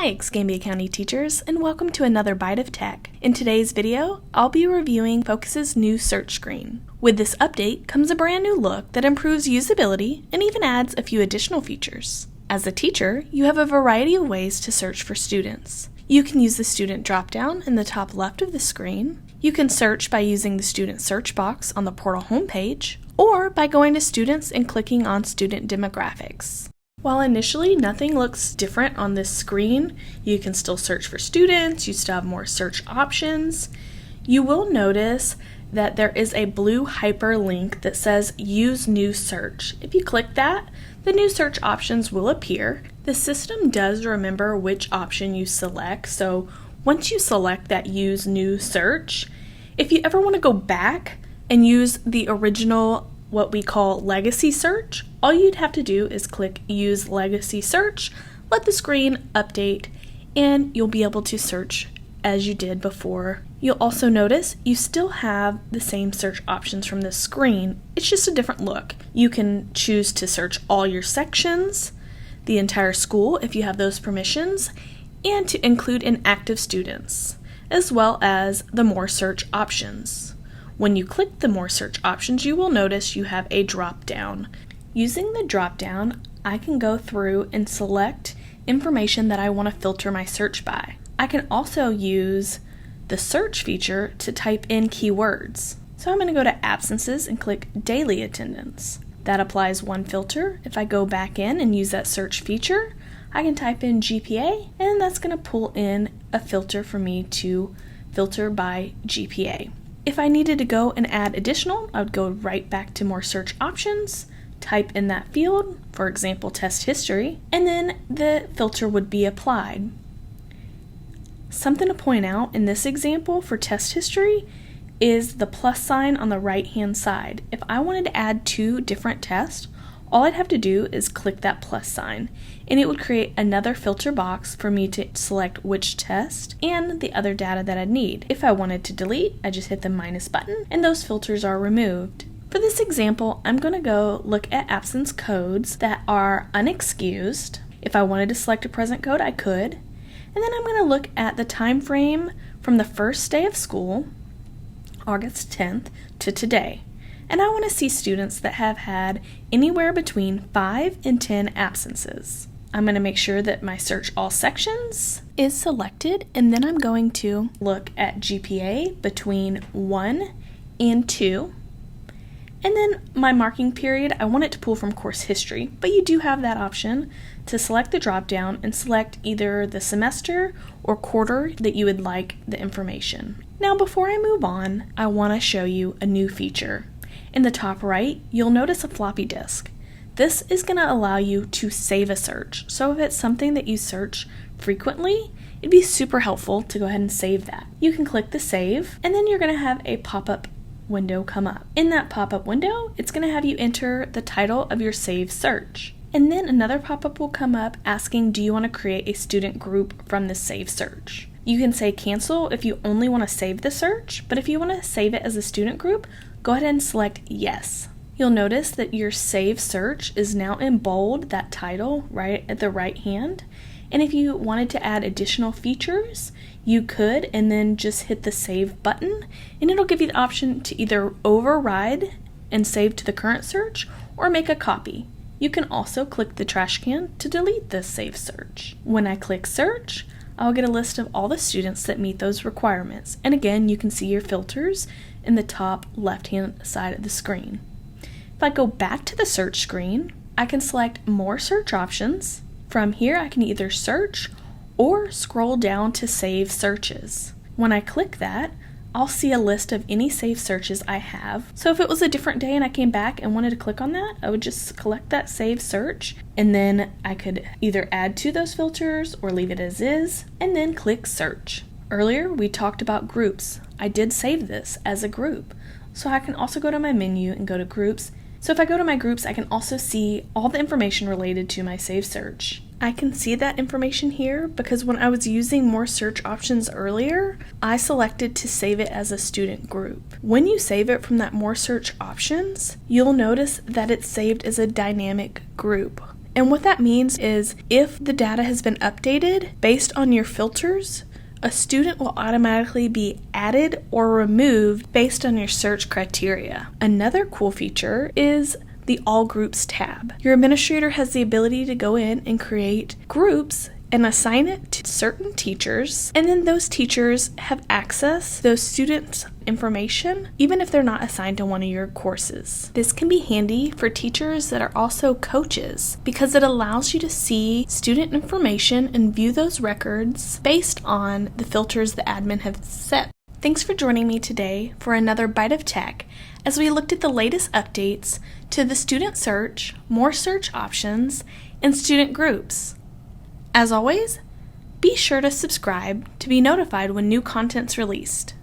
Hi Escambia County teachers, and welcome to another Byte of Tech. In today's video, I'll be reviewing Focus's new search screen. With this update comes a brand new look that improves usability and even adds a few additional features. As a teacher, you have a variety of ways to search for students. You can use the student dropdown in the top left of the screen. You can search by using the student search box on the portal homepage, or by going to students and clicking on student demographics. While initially nothing looks different on this screen, you can still search for students, you still have more search options. You will notice that there is a blue hyperlink that says Use New Search. If you click that, the new search options will appear. The system does remember which option you select, so once you select that Use New Search, if you ever want to go back and use the original what we call legacy search, all you'd have to do is click Use Legacy Search, let the screen update, and you'll be able to search as you did before. You'll also notice you still have the same search options from this screen. It's just a different look. You can choose to search all your sections, the entire school if you have those permissions, and to include inactive students, as well as the more search options. When you click the more search options, you will notice you have a drop-down. Using the drop-down, I can go through and select information that I want to filter my search by. I can also use the search feature to type in keywords. So I'm going to go to absences and click daily attendance. That applies one filter. If I go back in and use that search feature, I can type in GPA, and that's going to pull in a filter for me to filter by GPA. If I needed to go and add additional, I would go right back to more search options, type in that field, for example, test history, and then the filter would be applied. Something to point out in this example for test history is the plus sign on the right-hand side. If I wanted to add two different tests, all I'd have to do is click that plus sign, and it would create another filter box for me to select which test and the other data that I'd need. If I wanted to delete, I just hit the minus button, and those filters are removed. For this example, I'm going to go look at absence codes that are unexcused. If I wanted to select a present code, I could. And then I'm going to look at the time frame from the first day of school, August 10th, to today. And I want to see students that have had anywhere between 5 and 10 absences. I'm going to make sure that my search all sections is selected, and then I'm going to look at GPA between 1 and 2. And then my marking period, I want it to pull from course history, but you do have that option to select the drop-down and select either the semester or quarter that you would like the information. Now before I move on, I want to show you a new feature. In the top right, you'll notice a floppy disk. This is going to allow you to save a search. So if it's something that you search frequently, it'd be super helpful to go ahead and save that. You can click the save, and then you're going to have a pop-up window come up. In that pop-up window, it's going to have you enter the title of your saved search. And then another pop-up will come up asking, do you want to create a student group from the saved search? You can say cancel if you only want to save the search, but if you want to save it as a student group, go ahead and select yes. You'll notice that your saved search is now in bold, that title right at the right hand. And if you wanted to add additional features, you could, and then just hit the save button, and it'll give you the option to either override and save to the current search or make a copy. You can also click the trash can to delete this saved search. When I click search, I'll get a list of all the students that meet those requirements. And again, you can see your filters in the top left-hand side of the screen. If I go back to the search screen, I can select more search options. From here, I can either search or scroll down to save searches. When I click that, I'll see a list of any saved searches I have. So if it was a different day and I came back and wanted to click on that, I would just select that saved search, and then I could either add to those filters or leave it as is, and then click search. Earlier, we talked about groups. I did save this as a group. So I can also go to my menu and go to groups. So if I go to my groups, I can also see all the information related to my saved search. I can see that information here because when I was using more search options earlier, I selected to save it as a student group. When you save it from that more search options, you'll notice that it's saved as a dynamic group. And what that means is if the data has been updated based on your filters, a student will automatically be added or removed based on your search criteria. Another cool feature is the All Groups tab. Your administrator has the ability to go in and create groups and assign it to certain teachers, and then those teachers have access to those students' information even if they're not assigned to one of your courses. This can be handy for teachers that are also coaches because it allows you to see student information and view those records based on the filters the admin have set. Thanks for joining me today for another Byte of Tech as we looked at the latest updates to the student search, more search options, and student groups. As always, be sure to subscribe to be notified when new content's released.